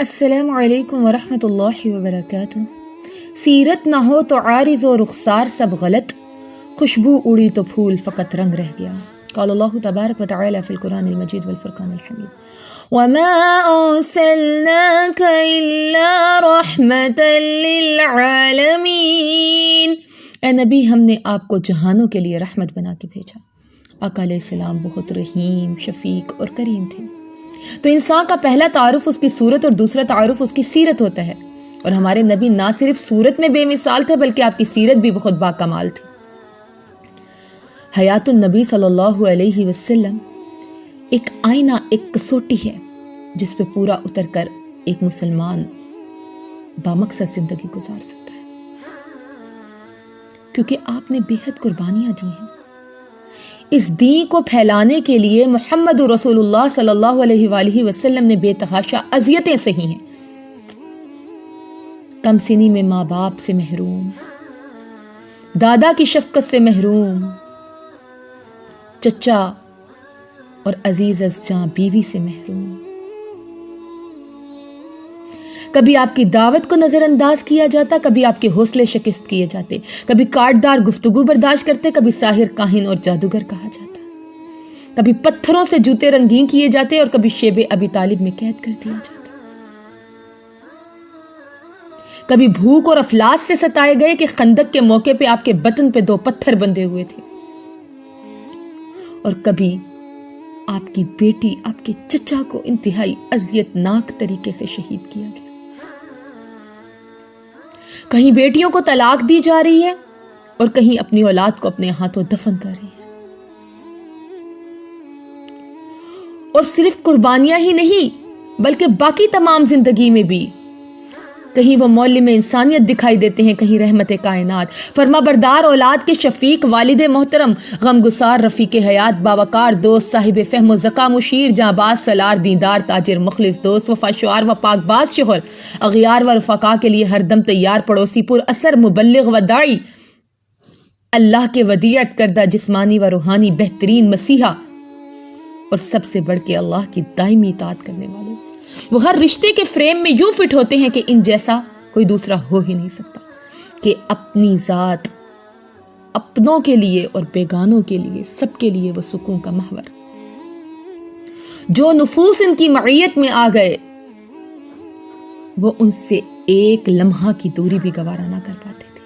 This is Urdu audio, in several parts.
السلام علیکم ورحمۃ اللہ وبرکاتہ۔ سیرت نہ ہو تو عارض و رخسار سب غلط، خوشبو اڑی تو پھول فقط رنگ رہ گیا۔ قال اللہ تبارک و تعالی فی القرآن المجید والفرقان الحمید وما ارسلناک الا رحمۃ للعالمین۔ اے نبی، ہم نے آپ کو جہانوں کے لیے رحمت بنا کے بھیجا۔ آقا علیہ السلام بہت رحیم، شفیق اور کریم تھے۔ تو انسان کا پہلا تعارف اس کی صورت اور دوسرا تعارف اس کی سیرت ہوتا ہے، اور ہمارے نبی نہ صرف صورت میں بے مثال تھے بلکہ آپ کی سیرت بھی بہت باکمال تھی۔ حیات النبی صلی اللہ علیہ وسلم ایک آئینہ، ایک کسوٹی ہے جس پہ پورا اتر کر ایک مسلمان بامقصد زندگی گزار سکتا ہے، کیونکہ آپ نے بے حد قربانیاں دی ہیں۔ اس دین کو پھیلانے کے لیے محمد رسول اللہ صلی اللہ علیہ وآلہ وسلم نے بے تحاشا اذیتیں سہی ہیں۔ کم سنی میں ماں باپ سے محروم، دادا کی شفقت سے محروم، چچا اور عزیز از جاں بیوی سے محروم۔ کبھی آپ کی دعوت کو نظر انداز کیا جاتا، کبھی آپ کے حوصلے شکست کیے جاتے، کبھی کاٹدار گفتگو برداشت کرتے، کبھی ساحر، کاہن اور جادوگر کہا جاتا، کبھی پتھروں سے جوتے رنگین کیے جاتے اور کبھی شیب ابی طالب میں قید کر دیا جاتا، کبھی بھوک اور افلاس سے ستائے گئے کہ خندق کے موقع پہ آپ کے بطن پہ 2 پتھر بندھے ہوئے تھے، اور کبھی آپ کی بیٹی آپ کے چچا کو انتہائی اذیت ناک طریقے سے شہید کیا گیا۔ کہیں بیٹیوں کو طلاق دی جا رہی ہے اور کہیں اپنی اولاد کو اپنے ہاتھوں دفن کر رہی ہے۔ اور صرف قربانیاں ہی نہیں بلکہ باقی تمام زندگی میں بھی کہیں وہ معلم انسانیت دکھائی دیتے ہیں، کہیں رحمت کائنات، فرما بردار اولاد کے شفیق، والد محترم، غم گسار رفیق حیات، باوقار دوست، صاحب فہم و ذکا، مشیر، جانباز، سالار، دیندار، تاجر، مخلص دوست، وفا شعار و پاک باز شوہر، اغیار و رفقا کے لیے ہر دم تیار پڑوسی، پر اثر مبلغ و داعی، اللہ کے ودیعت کردہ جسمانی و روحانی بہترین مسیحا، اور سب سے بڑھ کے اللہ کی دائمی اطاعت کرنے والے۔ وہ ہر رشتے کے فریم میں یوں فٹ ہوتے ہیں کہ ان جیسا کوئی دوسرا ہو ہی نہیں سکتا، کہ اپنی ذات، اپنوں کے لیے اور بیگانوں کے لیے، سب کے لیے وہ سکون کا محور۔ جو نفوس ان کی معیت میں آ گئے وہ ان سے ایک لمحہ کی دوری بھی گوارا نہ کر پاتے تھے،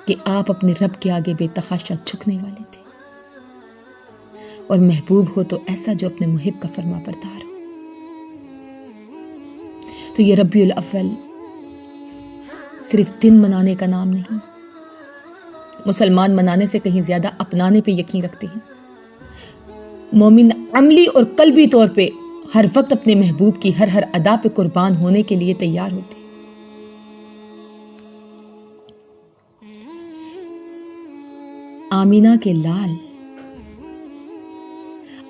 کہ آپ اپنے رب کے آگے بے تحاشا جھکنے والے تھے، اور محبوب ہو تو ایسا جو اپنے محب کا فرما بردار ہو۔ تو یہ ربیع الاول صرف دن منانے کا نام نہیں، مسلمان منانے سے کہیں زیادہ اپنانے پہ یقین رکھتے ہیں۔ مومن عملی اور قلبی طور پہ ہر وقت اپنے محبوب کی ہر ادا پہ قربان ہونے کے لیے تیار ہوتے ہیں۔ آمینہ کے لال،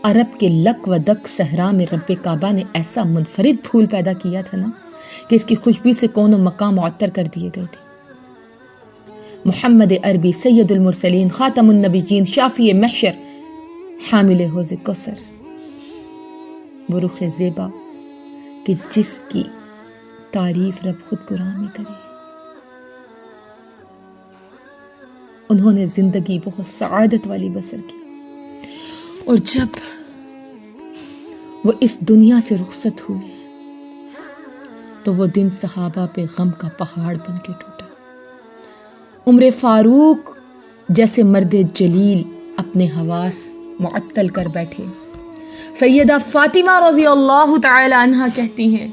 عرب کے لک و دک صحرا میں رب کعبہ نے ایسا منفرد پھول پیدا کیا تھا نا کہ اس کی خوشبو سے کون و مقام معطر کر دیے گئے تھے۔ محمد عربی سید المرسلین، خاتم النبیین، شافی محشر، حامل حوض کوثر، وہ رخ زیبا کہ جس کی تعریف رب خود قرآن میں کرے۔ انہوں نے زندگی بہت سعادت والی بسر کی، اور جب وہ اس دنیا سے رخصت ہوئے تو وہ دن صحابہ پہ غم کا پہاڑ بن کے ٹوٹا۔ عمر فاروق جیسے مرد جلیل اپنے حواس معطل کر بیٹھے۔ سیدہ فاطمہ رضی اللہ تعالی عنہا کہتی ہیں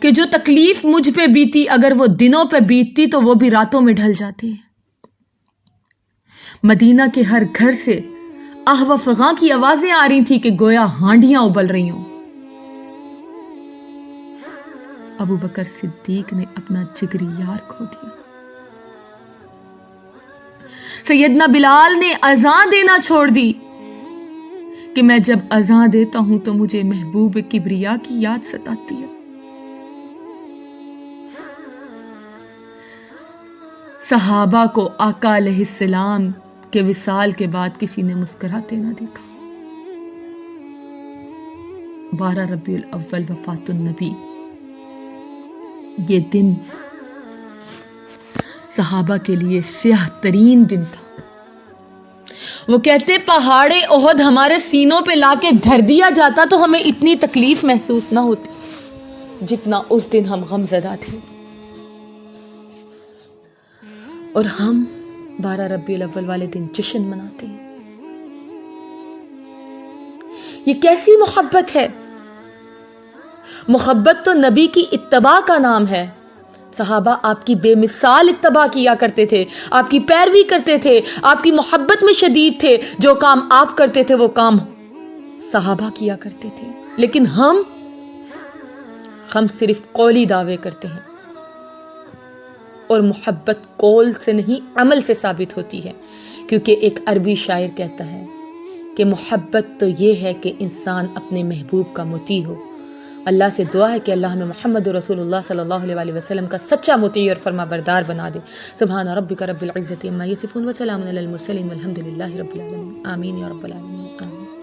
کہ جو تکلیف مجھ پہ بیتی اگر وہ دنوں پہ بیتتی تو وہ بھی راتوں میں ڈھل جاتی۔ مدینہ کے ہر گھر سے آہ و فغاں کی آوازیں آ رہی تھی کہ گویا ہانڈیاں ابل رہی ہوں۔ ابو بکر صدیق نے اپنا جگری یار کھو دیا۔ سیدنا بلال نے اذان دینا چھوڑ دی کہ میں جب اذان دیتا ہوں تو مجھے محبوب کبریا کی یاد ستاتی ہے۔ صحابہ کو آقا علیہ السلام کے وصال کے بعد کسی نے مسکراتے نہ دیکھا۔ 12 ربیع الاول وفات النبی، یہ دن صحابہ کے لیے سیاہ ترین دن تھا۔ وہ کہتے پہاڑ احد ہمارے سینوں پہ لا کے دھر دیا جاتا تو ہمیں اتنی تکلیف محسوس نہ ہوتی جتنا اس دن ہم غمزدہ تھے۔ اور ہم 12 ربیع الاول والے دن جشن مناتے ہیں۔ یہ کیسی محبت ہے؟ محبت تو نبی کی اتباع کا نام ہے۔ صحابہ آپ کی بے مثال اتباع کیا کرتے تھے، آپ کی پیروی کرتے تھے، آپ کی محبت میں شدید تھے۔ جو کام آپ کرتے تھے وہ کام صحابہ کیا کرتے تھے۔ لیکن ہم صرف قولی دعوے کرتے ہیں، اور محبت قول سے نہیں عمل سے ثابت ہوتی ہے، کیونکہ ایک عربی شاعر کہتا ہے کہ محبت تو یہ ہے کہ انسان اپنے محبوب کا مطیع ہو۔ اللہ سے دعا ہے کہ اللہ ہمیں محمد رسول اللہ صلی اللہ علیہ وسلم کا سچا مطیع اور فرما بردار بنا دے۔ سبحان ربک رب العزت عما یصفون وسلام علی المرسلین والحمد للہ رب العالمین۔ آمین یا رب العالمین، آمین۔